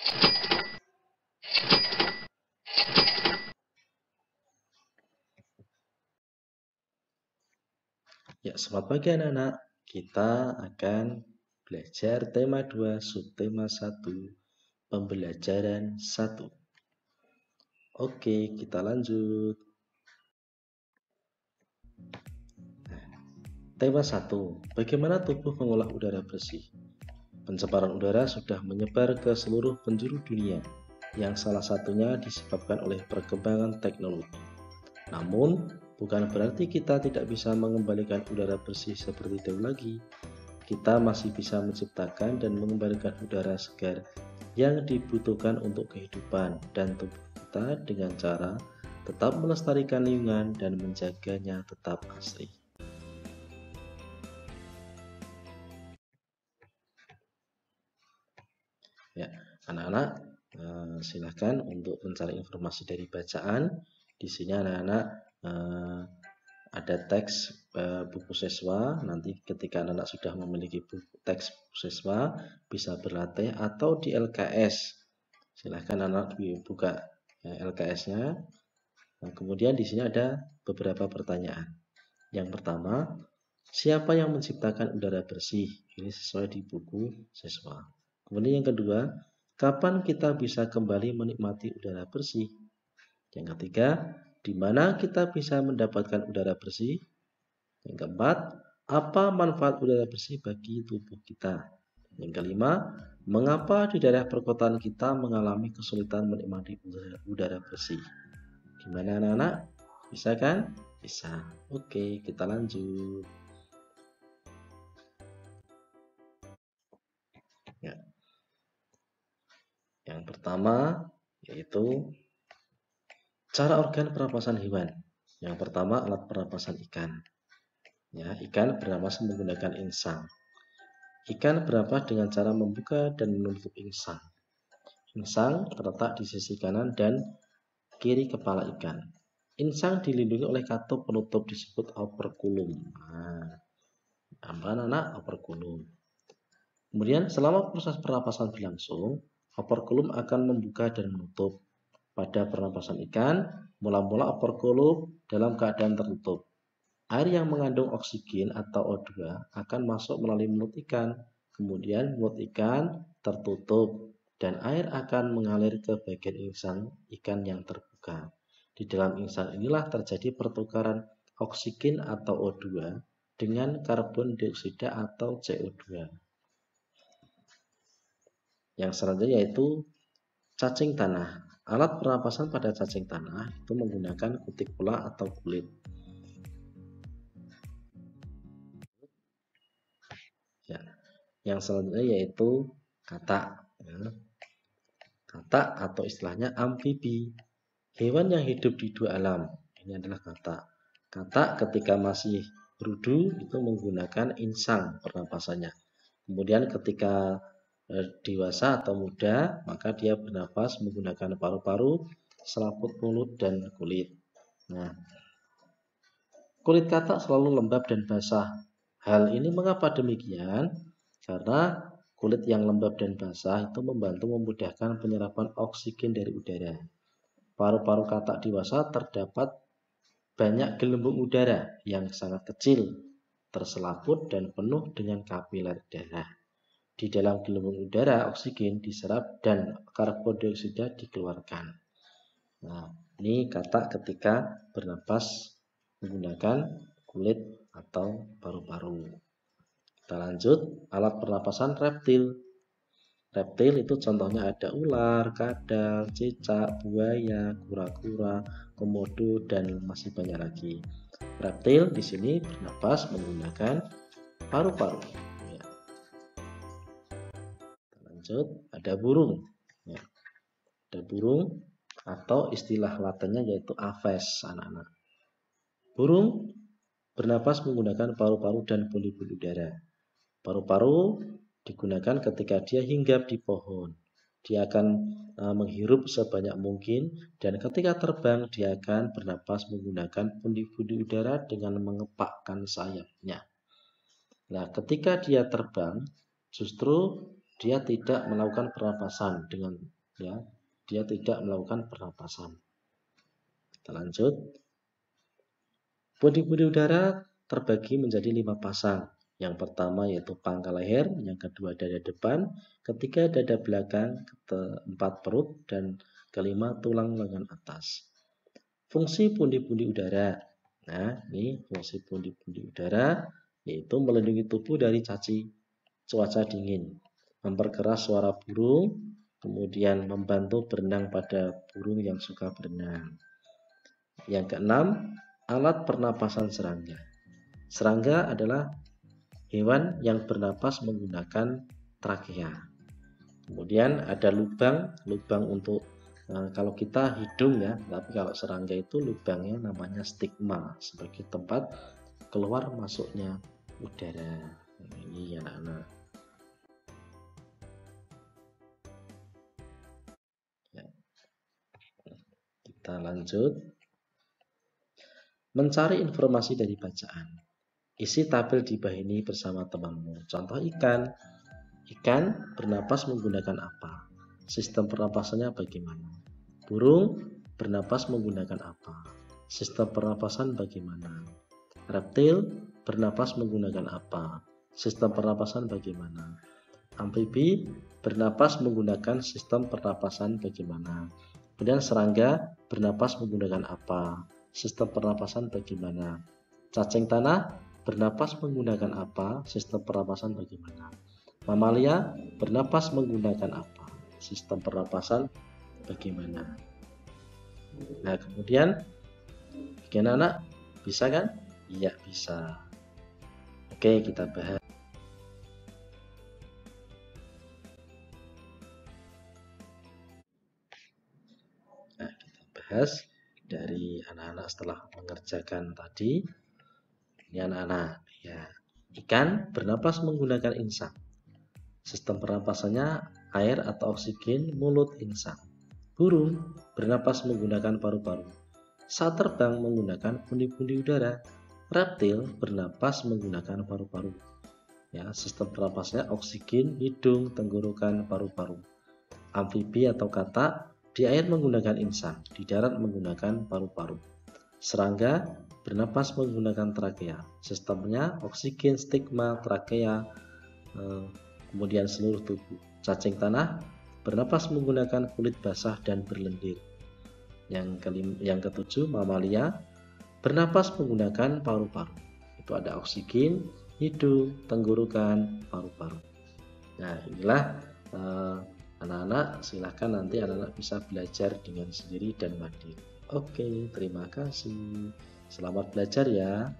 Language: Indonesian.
Ya, selamat pagi anak-anak. Kita akan belajar tema 2, subtema 1, pembelajaran 1. Oke, kita lanjut. Tema 1, bagaimana tubuh mengolah udara bersih? Pencemaran udara sudah menyebar ke seluruh penjuru dunia, yang salah satunya disebabkan oleh perkembangan teknologi. Namun, bukan berarti kita tidak bisa mengembalikan udara bersih seperti dahulu lagi. Kita masih bisa menciptakan dan mengembalikan udara segar yang dibutuhkan untuk kehidupan dan tubuh kita dengan cara tetap melestarikan lingkungan dan menjaganya tetap asri. Ya, anak-anak, silahkan untuk mencari informasi dari bacaan. Di sini anak-anak ada teks buku siswa. Nanti ketika anak-anak sudah memiliki teks buku siswa, bisa berlatih atau di LKS. Silahkan anak buka LKS-nya. Nah, kemudian di sini ada beberapa pertanyaan. Yang pertama, siapa yang menciptakan udara bersih? Ini sesuai di buku siswa. Kemudian yang kedua, kapan kita bisa kembali menikmati udara bersih? Yang ketiga, di mana kita bisa mendapatkan udara bersih? Yang keempat, apa manfaat udara bersih bagi tubuh kita? Yang kelima, mengapa di daerah perkotaan kita mengalami kesulitan menikmati udara bersih? Gimana anak-anak? Bisa kan? Bisa. Oke, kita lanjut. Ya. Yang pertama yaitu cara organ pernapasan hewan. Yang pertama alat pernapasan ikan. Ya, ikan bernapas menggunakan insang. Ikan bernapas dengan cara membuka dan menutup insang. Insang terletak di sisi kanan dan kiri kepala ikan. Insang dilindungi oleh katup penutup disebut operculum. Nah, anak-anak operculum. Kemudian selama proses pernapasan berlangsung, operculum akan membuka dan menutup. Pada pernapasan ikan, mula-mula operculum dalam keadaan tertutup. Air yang mengandung oksigen atau O2 akan masuk melalui mulut ikan. Kemudian mulut ikan tertutup dan air akan mengalir ke bagian insang ikan yang terbuka. Di dalam insang inilah terjadi pertukaran oksigen atau O2 dengan karbon dioksida atau CO2. Yang selanjutnya yaitu cacing tanah. Alat pernapasan pada cacing tanah itu menggunakan kutikula atau kulit. Ya. Yang selanjutnya yaitu katak. Ya. Katak atau istilahnya amfibi. Hewan yang hidup di dua alam. Ini adalah katak. Katak ketika masih berudu itu menggunakan insang pernapasannya. Kemudian ketika dewasa atau muda, maka dia bernapas menggunakan paru-paru, selaput mulut, dan kulit. Nah, kulit katak selalu lembab dan basah. Hal ini mengapa demikian? Karena kulit yang lembab dan basah itu membantu memudahkan penyerapan oksigen dari udara. Paru-paru katak dewasa terdapat banyak gelembung udara yang sangat kecil, terselaput dan penuh dengan kapiler darah. Di dalam gelembung udara, oksigen diserap dan karbon dioksida dikeluarkan. Nah, ini katak ketika bernapas menggunakan kulit atau paru-paru. Kita lanjut, alat pernapasan reptil. Reptil itu contohnya ada ular, kadal, cicak, buaya, kura-kura, komodo, dan masih banyak lagi. Reptil di sini bernapas menggunakan paru-paru. Ya. Kita lanjut, ada burung. Ya. Ada burung atau istilah latinnya yaitu aves, anak-anak. Burung bernapas menggunakan paru-paru dan poli-poli udara. Paru-paru digunakan ketika dia hinggap di pohon. Dia akan menghirup sebanyak mungkin dan ketika terbang dia akan bernapas menggunakan pundi-pundi udara dengan mengepakkan sayapnya. Nah, ketika dia terbang justru dia tidak melakukan pernapasan dengan dia tidak melakukan pernapasan. Kita lanjut. Pundi-pundi udara terbagi menjadi 5 pasang. Yang pertama yaitu pangkal leher, yang kedua dada depan, ketiga dada belakang, keempat perut, dan kelima tulang lengan atas. Fungsi pundi-pundi udara. Nah, ini fungsi pundi-pundi udara yaitu melindungi tubuh dari cuaca dingin, memperkeras suara burung, kemudian membantu berenang pada burung yang suka berenang. Yang keenam, alat pernapasan serangga. Serangga adalah hewan yang bernapas menggunakan trakea. Kemudian ada lubang untuk kalau kita hidung ya, tapi kalau serangga itu lubangnya namanya stigma sebagai tempat keluar masuknya udara. Ini anak-anak. Ya. Kita lanjut. Mencari informasi dari bacaan. Isi tabel di bawah ini bersama temanmu. Contoh ikan. Ikan bernapas menggunakan apa? Sistem pernapasannya bagaimana? Burung bernapas menggunakan apa? Sistem pernapasan bagaimana? Reptil bernapas menggunakan apa? Sistem pernapasan bagaimana? Amfibi bernapas menggunakan sistem pernapasan bagaimana? Kemudian serangga bernapas menggunakan apa? Sistem pernapasan bagaimana? Cacing tanah bernapas menggunakan apa? Sistem pernapasan bagaimana? Mamalia bernapas menggunakan apa? Sistem pernapasan bagaimana? Nah, kemudian bagaimana anak? Bisa kan? Iya, bisa. Oke, kita bahas. Nah, kita bahas dari anak-anak setelah mengerjakan tadi. Ini anak-anak, ya. Ikan bernapas menggunakan insang. Sistem pernapasannya air atau oksigen mulut insang. Burung bernapas menggunakan paru-paru. Saat terbang menggunakan pundi-pundi udara. Reptil bernapas menggunakan paru-paru. Ya, sistem pernapasannya oksigen, hidung, tenggorokan, paru-paru. Amfibi atau katak di air menggunakan insang, di darat menggunakan paru-paru. Serangga bernapas menggunakan trakea. Sistemnya oksigen, stigma, trakea, kemudian seluruh tubuh. Cacing tanah bernapas menggunakan kulit basah dan berlendir. Yang ketujuh, mamalia bernapas menggunakan paru-paru. Itu ada oksigen, hidung, tenggorokan, paru-paru. Nah, inilah anak-anak, silahkan nanti anak-anak bisa belajar dengan sendiri dan mandiri. Oke, terima kasih. Selamat belajar ya.